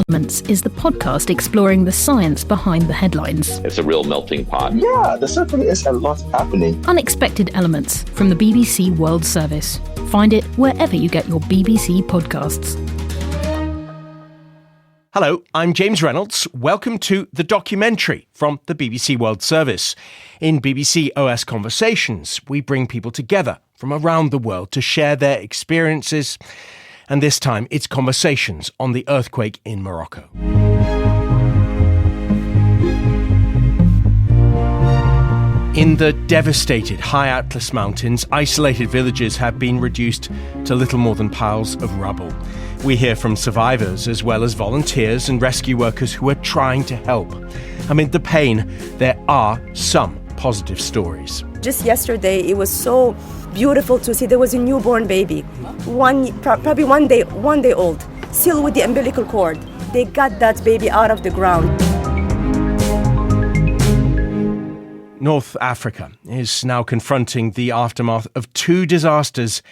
Elements is the podcast exploring the science behind the headlines. It's a real melting pot. Yeah, there certainly is a lot happening. Unexpected Elements from the BBC World Service. Find it wherever you get your BBC podcasts. Hello, I'm James Reynolds. Welcome to The Documentary from the BBC World Service. In BBC OS Conversations, we bring people together from around the world to share their experiences. And this time, it's conversations on the earthquake in Morocco. In the devastated High Atlas Mountains, isolated villages have been reduced to little more than piles of rubble. We hear from survivors as well as volunteers and rescue workers who are trying to help. Amid the pain, there are some positive stories. Just yesterday, it was so beautiful to see there was a newborn baby, probably one day old, still with the umbilical cord. They got that baby out of the ground. North Africa is now confronting the aftermath of two disasters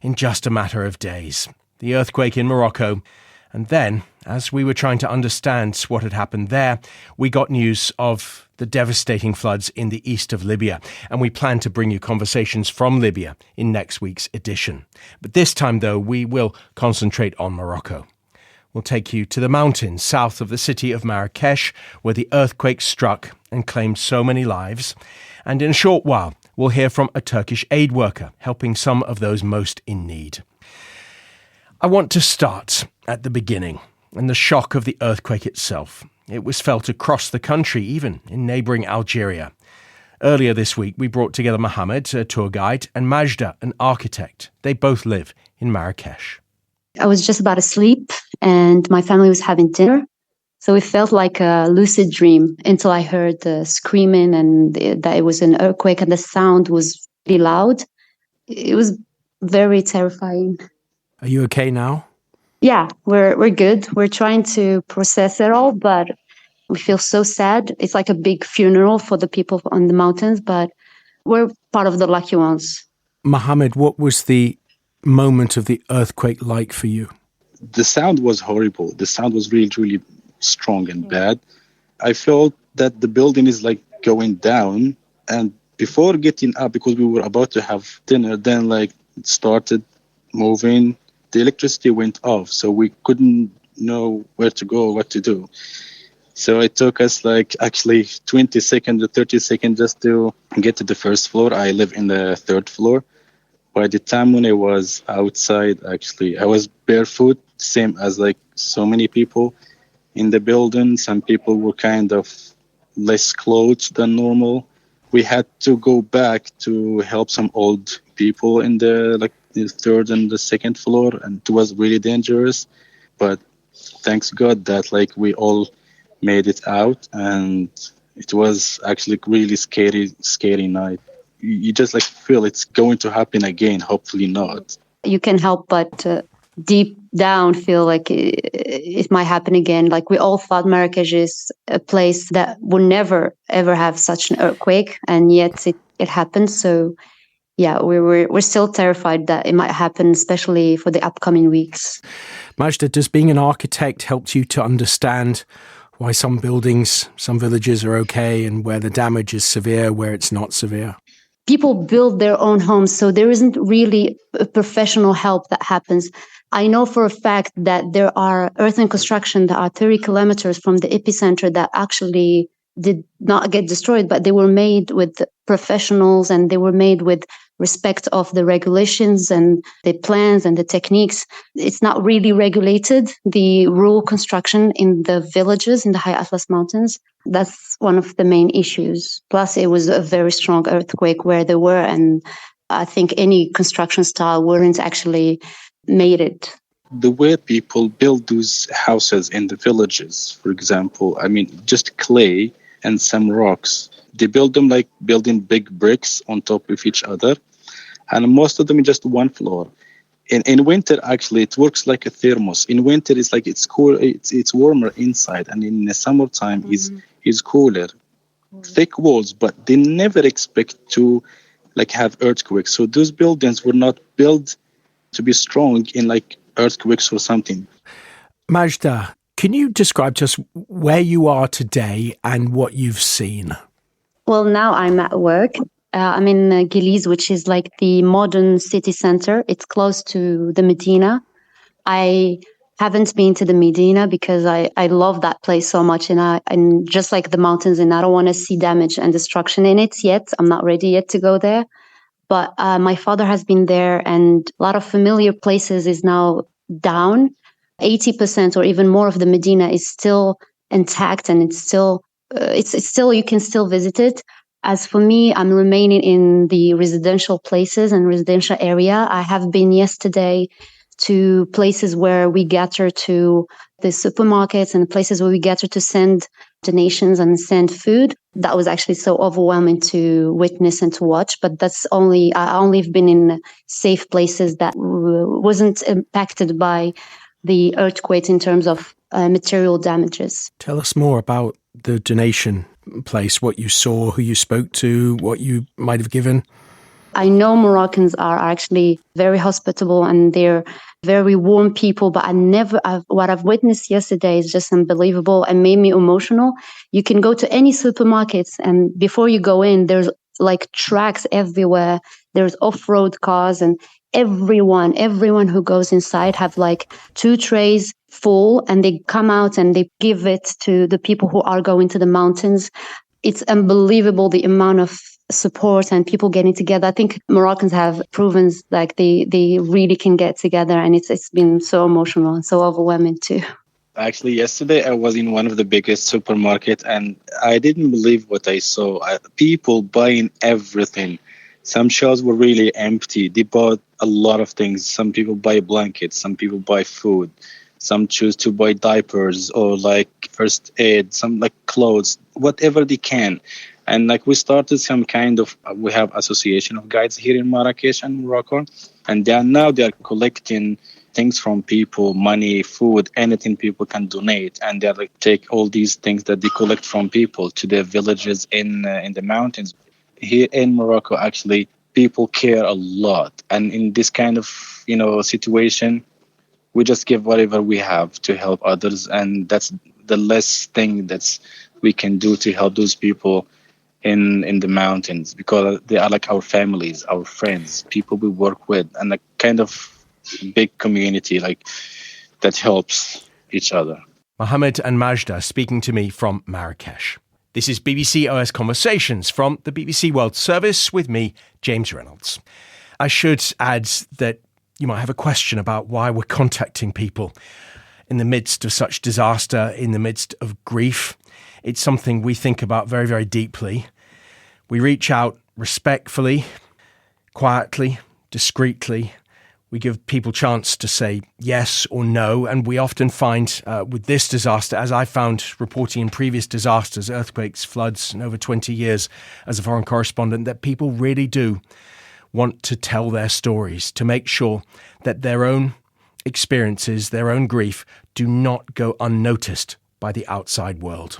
in just a matter of days. The earthquake in Morocco, and then, as we were trying to understand what had happened there, we got news of the devastating floods in the east of Libya, and we plan to bring you conversations from Libya in next week's edition. But this time, though, we will concentrate on Morocco. We'll take you to the mountains south of the city of Marrakesh, where the earthquake struck and claimed so many lives. And in a short while, we'll hear from a Turkish aid worker helping some of those most in need. I want to start at the beginning and the shock of the earthquake itself. It was felt across the country, even in neighbouring Algeria. Earlier this week, we brought together Mohammed, a tour guide, and Majda, an architect. They both live in Marrakesh. I was just about to sleep and my family was having dinner. So it felt like a lucid dream until I heard the screaming and that it was an earthquake and the sound was really loud. It was very terrifying. Are you okay now? Yeah, we're good. We're trying to process it all, but we feel so sad. It's like a big funeral for the people on the mountains, but we're part of the lucky ones. Mohammed, what was the moment of the earthquake like for you? The sound was horrible. The sound was really, really strong and bad. I felt that the building is like going down, and before getting up, because we were about to have dinner, then like it started moving. The electricity went off, so we couldn't know where to go or what to do. So it took us like actually 20 seconds or 30 seconds just to get to the first floor. I live in the third floor. By the time when I was outside, actually, I was barefoot, same as like so many people in the building. Some people were kind of less clothes than normal. We had to go back to help some old people in the third and the second floor, and it was really dangerous. But thanks God that like we all made it out, and it was actually really scary night. You just like feel it's going to happen again. Hopefully not. You can help but deep down feel like it might happen again. Like we all thought Marrakesh is a place that would never ever have such an earthquake, and yet it happened. So yeah, we're still terrified that it might happen, especially for the upcoming weeks. Majda, does being an architect help you to understand why some buildings, some villages are okay and where the damage is severe, where it's not severe? People build their own homes, so there isn't really a professional help that happens. I know for a fact that there are earth and construction that are 30 kilometers from the epicenter that actually did not get destroyed, but they were made with professionals and they were made with respect of the regulations and the plans and the techniques. It's not really regulated, the rural construction in the villages in the High Atlas Mountains. That's one of the main issues. Plus, it was a very strong earthquake where they were, and I think any construction style wouldn't actually made it. The way people build those houses in the villages, for example, I mean, just clay and some rocks. They build them like building big bricks on top of each other. And most of them in just one floor. In winter, actually, it works like a thermos. In winter, it's like it's cool, it's warmer inside. And in the summertime, it's cooler. Thick walls, but they never expect to like have earthquakes. So those buildings were not built to be strong in like earthquakes or something. Majda, Can you describe to us where you are today and what you've seen? Well, now I'm at work. I'm in Gilis, which is like the modern city center. It's close to the Medina. I haven't been to the Medina because I love that place so much, and just like the mountains, and I don't want to see damage and destruction in it yet. I'm not ready yet to go there. But my father has been there, and a lot of familiar places is now down. 80% or even more of the Medina is still intact, and it's still you can still visit it. As for me, I'm remaining in the residential places and residential area. I have been yesterday to places where we gather, to the supermarkets and places where we gather to send donations and send food. That was actually so overwhelming to witness and to watch. But I only have been in safe places that wasn't impacted by the earthquake in terms of material damages. Tell us more about the donation place, what you saw, who you spoke to, what you might have given. I know Moroccans are actually very hospitable and they're very warm people, but what I've witnessed yesterday is just unbelievable and made me emotional. You can go to any supermarkets, and before you go in, there's like tracks everywhere. There's off-road cars, and everyone who goes inside have like 2 trays full, and they come out and they give it to the people who are going to the mountains. It's unbelievable the amount of support and people getting together. I think Moroccans have proven like they really can get together, and it's been so emotional and so overwhelming too. Actually, yesterday I was in one of the biggest supermarkets and I didn't believe what I saw. People buying everything. Some shelves were really empty. They bought a lot of things. Some people buy blankets, some people buy food, some choose to buy diapers or like first aid, some like clothes, whatever they can. And like we started we have association of guides here in Marrakesh and Morocco, and they are collecting things from people, money, food, anything people can donate, and they like take all these things that they collect from people to their villages in the mountains. Here in Morocco, actually, people care a lot, and in this kind of situation, we just give whatever we have to help others, and that's the less thing that's we can do to help those people in the mountains, because they are like our families, our friends, people we work with, and a kind of big community like that helps each other. Mohammed and Majda speaking to me from Marrakesh. This is BBC OS Conversations from the BBC World Service with me, James Reynolds. I should add that you might have a question about why we're contacting people in the midst of such disaster, in the midst of grief. It's something we think about very, very deeply. We reach out respectfully, quietly, discreetly. We give people a chance to say yes or no. And we often find with this disaster, as I found reporting in previous disasters, earthquakes, floods, in over 20 years as a foreign correspondent, that people really do want to tell their stories, to make sure that their own experiences, their own grief, do not go unnoticed by the outside world.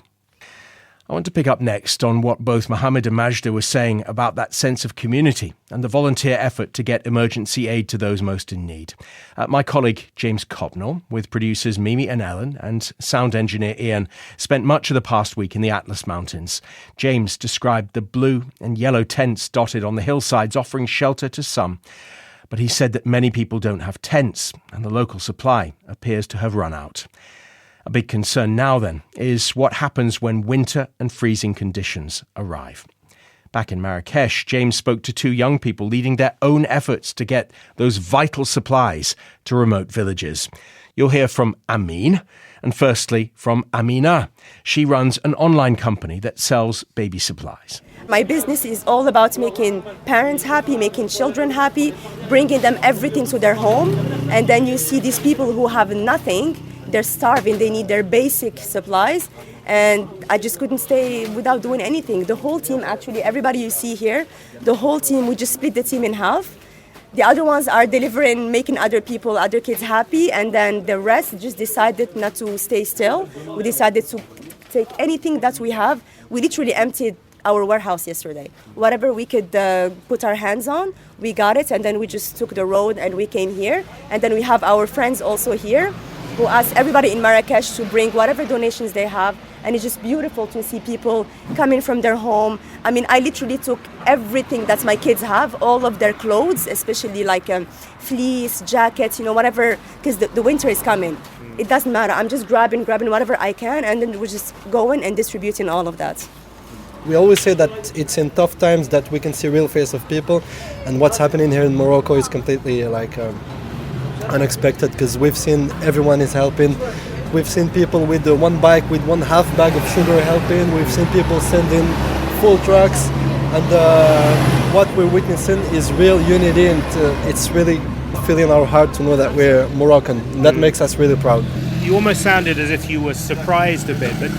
I want to pick up next on what both Mohammed and Majda were saying about that sense of community and the volunteer effort to get emergency aid to those most in need. My colleague James Copnell, with producers Mimi and Ellen and sound engineer Ian, spent much of the past week in the Atlas Mountains. James described the blue and yellow tents dotted on the hillsides offering shelter to some, but he said that many people don't have tents and the local supply appears to have run out. A big concern now, then, is what happens when winter and freezing conditions arrive. Back in Marrakesh, James spoke to 2 young people leading their own efforts to get those vital supplies to remote villages. You'll hear from Amin, and firstly from Amina. She runs an online company that sells baby supplies. My business is all about making parents happy, making children happy, bringing them everything to their home. And then you see these people who have nothing. They're starving, they need their basic supplies, and I just couldn't stay without doing anything. The whole team, actually, everybody you see here, the whole team, we just split the team in half. The other ones are delivering, making other kids happy, and then the rest just decided not to stay still. We decided to take anything that we have. We literally emptied our warehouse yesterday. Whatever we could put our hands on, we got it, and then we just took the road and we came here. And then we have our friends also here. who asked everybody in Marrakesh to bring whatever donations they have. And it's just beautiful to see people coming from their home. I mean, I literally took everything that my kids have, all of their clothes, especially like fleece, jackets, whatever, because the winter is coming. It doesn't matter. I'm just grabbing whatever I can, and then we're just going and distributing all of that. We always say that it's in tough times that we can see real face of people, and what's happening here in Morocco is completely unexpected, because we've seen everyone is helping. We've seen people with one bike, with one half bag of sugar helping. We've seen people sending full trucks, and what we're witnessing is real unity, and it's really filling our heart to know that we're Moroccan. And that makes us really proud. You almost sounded as if you were surprised a bit, but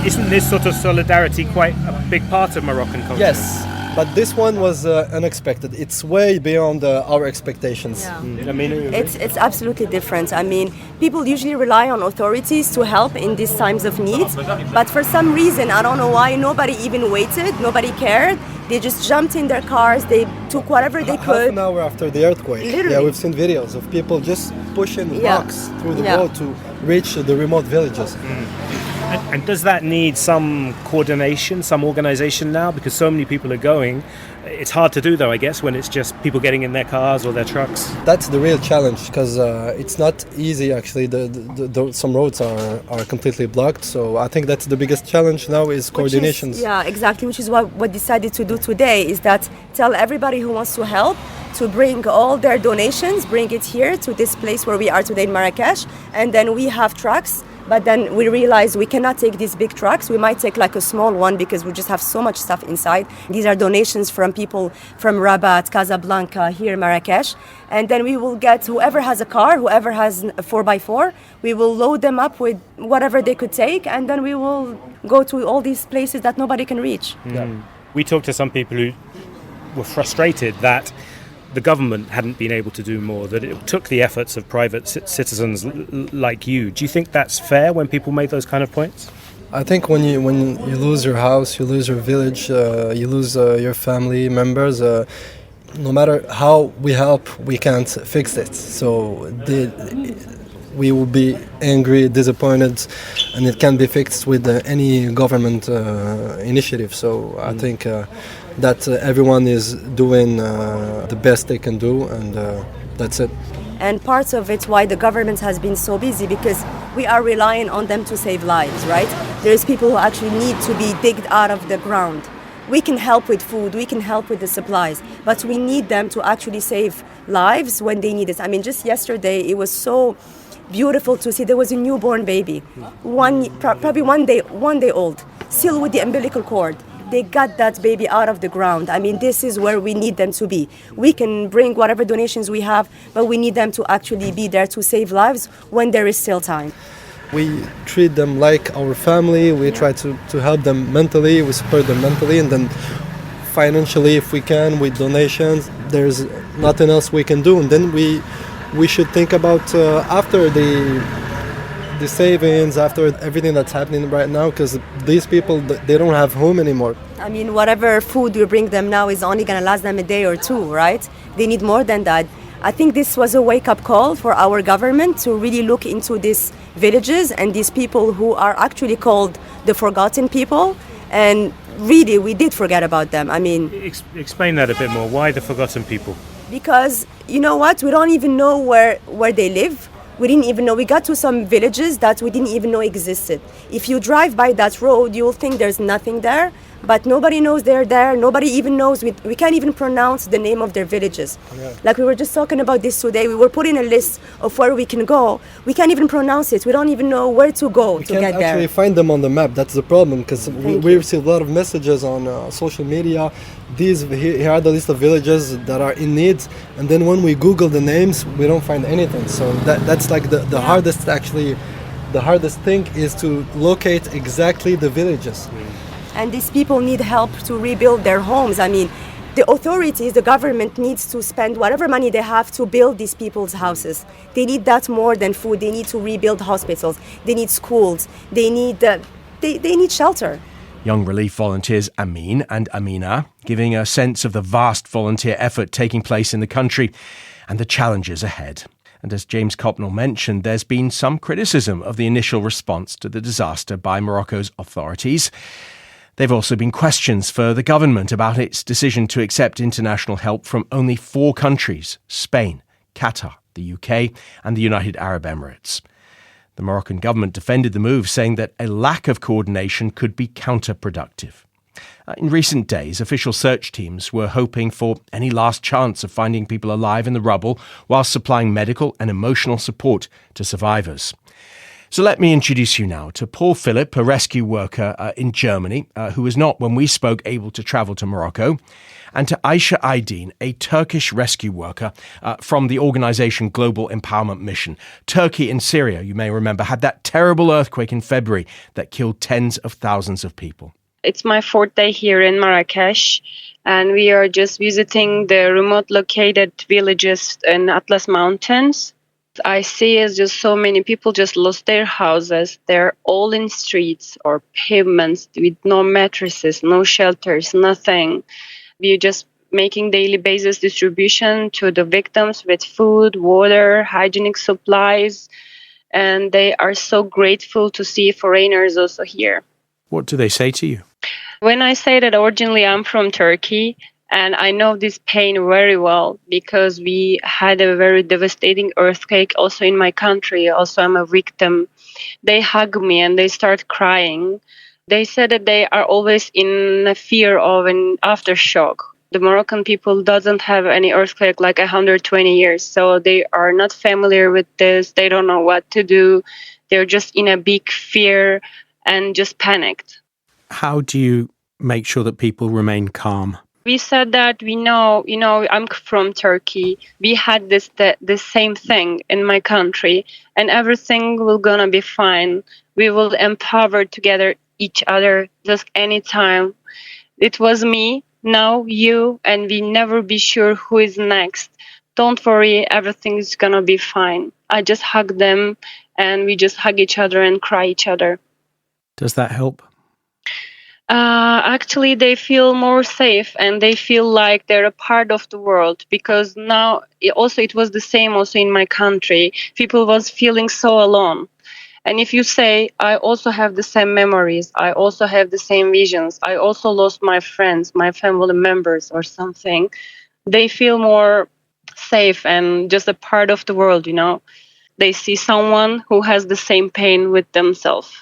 isn't this sort of solidarity quite a big part of Moroccan culture? Yes, but this one was unexpected. It's way beyond our expectations. Yeah. I mean, It's absolutely different. I mean, people usually rely on authorities to help in these times of need, but for some reason, I don't know why, nobody even waited, nobody cared. They just jumped in their cars, they took whatever they could. Half an hour after the earthquake. Literally. Yeah, we've seen videos of people just pushing rocks through the road to reach the remote villages. and does that need some coordination, some organization now? Because so many people are going. It's hard to do, though, I guess, when it's just people getting in their cars or their trucks. That's the real challenge, because it's not easy, actually. Some roads are completely blocked, so I think that's the biggest challenge now is coordinations. Yeah, exactly, which is what we decided to do today, is that tell everybody who wants to help to bring all their donations, bring it here to this place where we are today in Marrakesh, and then we have trucks. But then we realized we cannot take these big trucks. We might take like a small one because we just have so much stuff inside. These are donations from people from Rabat, Casablanca, here in Marrakesh. And then we will get whoever has a car, whoever has a 4x4, we will load them up with whatever they could take. And then we will go to all these places that nobody can reach. Yeah. We talked to some people who were frustrated that the government hadn't been able to do more, that it took the efforts of private citizens like you. Do you think that's fair when people make those kind of points? I think when you lose your house, you lose your village, you lose your family members, no matter how we help, we can't fix it. So we will be angry, disappointed, and it can be fixed with any government initiative. So I think that everyone is doing the best they can do, and that's it. And part of it why the government has been so busy, because we are relying on them to save lives, right? There's people who actually need to be digged out of the ground. We can help with food, we can help with the supplies, but we need them to actually save lives when they need it. I mean, just yesterday it was so beautiful to see there was a newborn baby, probably one day old, still with the umbilical cord. They got that baby out of the ground. I mean, this is where we need them to be. We can bring whatever donations we have, but we need them to actually be there to save lives when there is still time. We treat them like our family. We try to help them mentally. We support them mentally, and then financially, if we can, with donations. There's nothing else we can do, and then we should think about after the savings, after everything that's happening right now, because these people, they don't have home anymore. I mean, whatever food we bring them now is only going to last them a day or two, right? They need more than that. I think this was a wake-up call for our government to really look into these villages and these people who are actually called the forgotten people. And really, we did forget about them. I mean, explain that a bit more. Why the forgotten people? Because, you know what, we don't even know where they live. We didn't even know. We got to some villages that we didn't even know existed. If you drive by that road, you'll think there's nothing there, but nobody knows they're there. Nobody even knows. We can't even pronounce the name of their villages. Yeah. Like we were just talking about this today. We were putting a list of where we can go. We can't even pronounce it. We don't even know where to go to get there. We can't actually find them on the map. That's the problem, because we receive a lot of messages on social media. Here are the list of villages that are in need, and then when we Google the names, we don't find anything. So that's like the hardest, actually. The hardest thing is to locate exactly the villages. And these people need help to rebuild their homes. I mean, the authorities, the government needs to spend whatever money they have to build these people's houses. They need that more than food. They need to rebuild hospitals. They need schools. They need shelter. Young relief volunteers Amin and Amina, giving a sense of the vast volunteer effort taking place in the country and the challenges ahead. And as James Copnell mentioned, there's been some criticism of the initial response to the disaster by Morocco's authorities. There have also been questions for the government about its decision to accept international help from only 4 countries: Spain, Qatar, the UK and the United Arab Emirates. The Moroccan government defended the move, saying that a lack of coordination could be counterproductive. In recent days, official search teams were hoping for any last chance of finding people alive in the rubble while supplying medical and emotional support to survivors. So let me introduce you now to Paul Philipp, a rescue worker in Germany, who was not, when we spoke, able to travel to Morocco, and to Aisha Aydin, a Turkish rescue worker from the organisation Global Empowerment Mission. Turkey and Syria, you may remember, had that terrible earthquake in February that killed tens of thousands of people. It's my 4th day here in Marrakesh, and we are just visiting the remote located villages in Atlas Mountains. I see is just so many people just lost their houses. They're all in streets or pavements with no mattresses, no shelters, nothing. We're just making daily basis distribution to the victims with food, water, hygienic supplies, and they are so grateful to see foreigners also here. What do they say to you? When I say that originally I'm from Turkey, and I know this pain very well because we had a very devastating earthquake also in my country. Also, I'm a victim. They hug me and they start crying. They said that they are always in fear of an aftershock. The Moroccan people doesn't have any earthquake like 120 years, so they are not familiar with this. They don't know what to do. They're just in a big fear and just panicked. How do you make sure that people remain calm? We said that we know, I'm from Turkey. We had the same thing in my country, and everything will gonna be fine. We will empower together each other just anytime. It was me, now you, and we never be sure who is next. Don't worry, everything is gonna be fine. I just hug them, and we just hug each other and cry each other. Does that help? Actually, they feel more safe and they feel like they're a part of the world, because now it was the same also in my country. People was feeling so alone. And if you say, I also have the same memories, I also have the same visions, I also lost my friends, my family members or something, they feel more safe and just a part of the world, They see someone who has the same pain with themselves.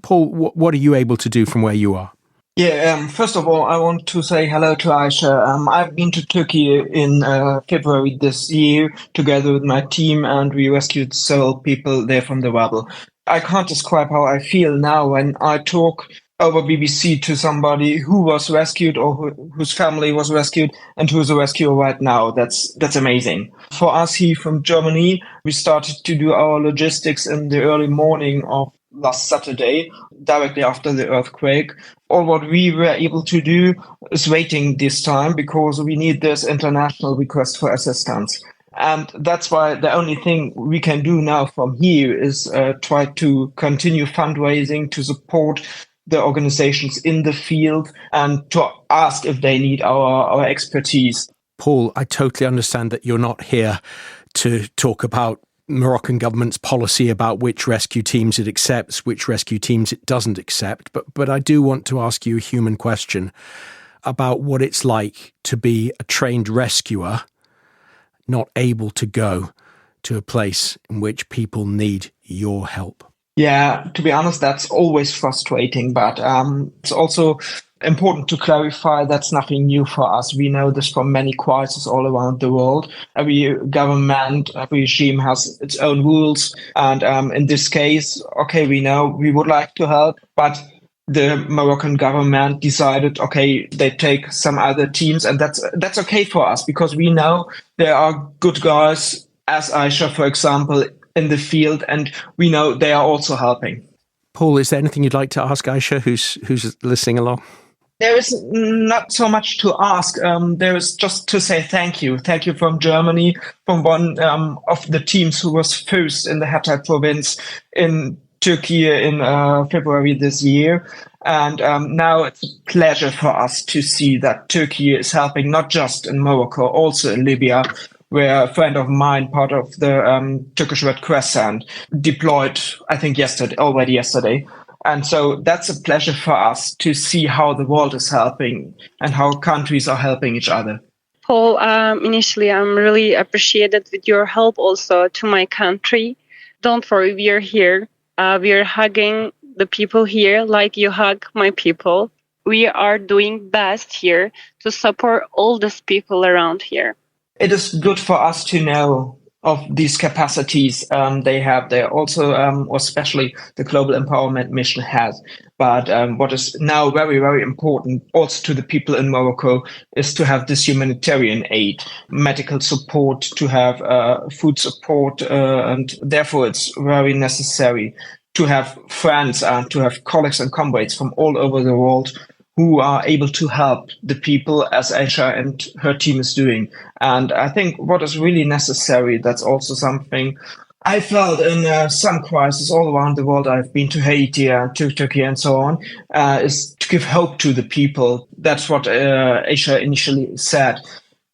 Paul, what are you able to do from where you are? Yeah, first of all, I want to say hello to Aisha. I've been to Turkey in February this year together with my team, and we rescued several people there from the rubble. I can't describe how I feel now when I talk over BBC to somebody who was rescued or whose family was rescued and who's a rescuer right now. That's amazing. For us here from Germany, we started to do our logistics in the early morning of last Saturday, directly after the earthquake. All what we were able to do is waiting this time because we need this international request for assistance. And that's why the only thing we can do now from here is try to continue fundraising to support the organizations in the field and to ask if they need our expertise. Paul, I totally understand that you're not here to talk about Moroccan government's policy about which rescue teams it accepts, which rescue teams it doesn't accept. But I do want to ask you a human question about what it's like to be a trained rescuer, not able to go to a place in which people need your help. Yeah, to be honest, that's always frustrating, but it's also important to clarify that's nothing new for us. We know this from many crises all around the world. Every government, every regime has its own rules. And in this case, okay, we know we would like to help, but the Moroccan government decided, okay, they take some other teams, and that's okay for us because we know there are good guys, as Aisha, for example, in the field, and we know they are also helping. Paul, is there anything you'd like to ask Aisha, who's listening along? There is not so much to ask. There is just to say thank you. Thank you from Germany, from one of the teams who was first in the Hatay province in Turkey in February this year. And now it's a pleasure for us to see that Turkey is helping not just in Morocco, also in Libya, where a friend of mine, part of the Turkish Red Crescent, deployed, I think already yesterday. And so that's a pleasure for us to see how the world is helping and how countries are helping each other. Paul, initially, I'm really appreciated with your help also to my country. Don't worry, we are here. We are hugging the people here like you hug my people. We are doing best here to support all these people around here. It is good for us to know of these capacities they have there. Also, or especially the Global Empowerment Mission has. But what is now very, very important also to the people in Morocco is to have this humanitarian aid, medical support, to have food support. And therefore, it's very necessary to have friends and to have colleagues and comrades from all over the world who are able to help the people as Aisha and her team is doing. And I think what is really necessary, that's also something I felt in some crises all around the world. I've been to Haiti, to Turkey and so on, is to give hope to the people. That's what Aisha initially said,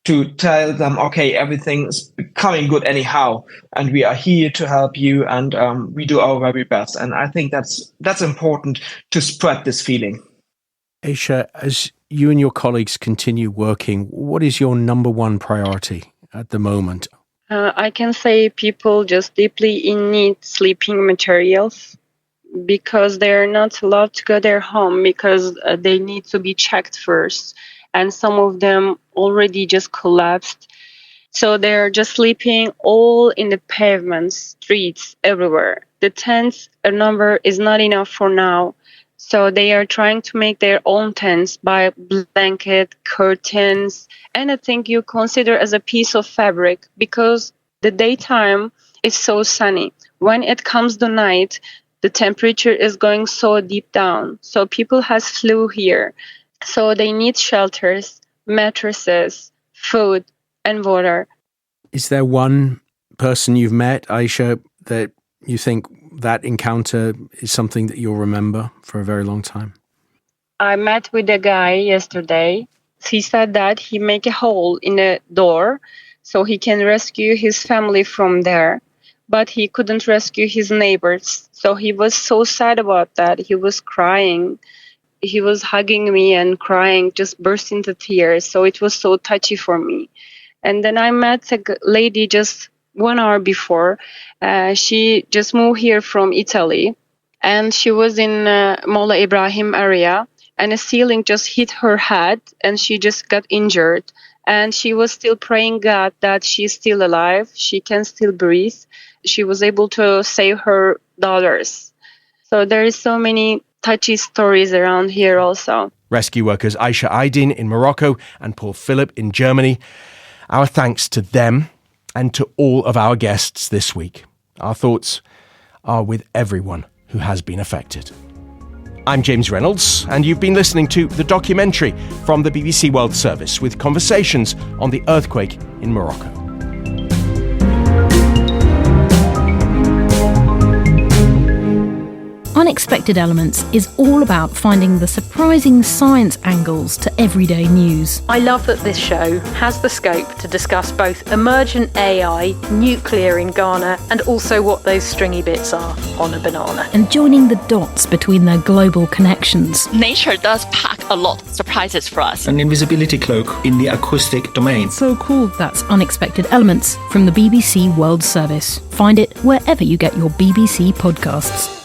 to tell them, okay, everything is becoming good anyhow, and we are here to help you, and we do our very best. And I think that's important to spread this feeling. Aisha, as you and your colleagues continue working, what is your number one priority at the moment? I can say people just deeply in need sleeping materials because they're not allowed to go their home because they need to be checked first. And some of them already just collapsed. So they're just sleeping all in the pavements, streets, everywhere. The tents number is not enough for now. So they are trying to make their own tents by blanket, curtains, anything you consider as a piece of fabric because the daytime is so sunny. When it comes the night, the temperature is going so deep down. So people has flu here. So they need shelters, mattresses, food, and water. Is there one person you've met, Aisha, that you think that encounter is something that you'll remember for a very long time? I met with a guy yesterday. He said that he make a hole in a door so he can rescue his family from there. But he couldn't rescue his neighbors. So he was so sad about that. He was crying. He was hugging me and crying, just burst into tears. So it was so touchy for me. And then I met a lady just 1 hour before. She just moved here from Italy. And she was in Mola Ibrahim area. And a ceiling just hit her head. And she just got injured. And she was still praying God that she's still alive. She can still breathe. She was able to save her daughters. So there is so many touchy stories around here also. Rescue workers Aisha Aydin in Morocco and Paul Philip in Germany. Our thanks to them and to all of our guests this week. Our thoughts are with everyone who has been affected. I'm James Reynolds, and you've been listening to the documentary from the BBC World Service with conversations on the earthquake in Morocco. Unexpected Elements is all about finding the surprising science angles to everyday news. I love that this show has the scope to discuss both emergent AI, nuclear in Ghana, and also what those stringy bits are on a banana. And joining the dots between their global connections. Nature does pack a lot of surprises for us. An invisibility cloak in the acoustic domain. So cool. That's Unexpected Elements from the BBC World Service. Find it wherever you get your BBC podcasts.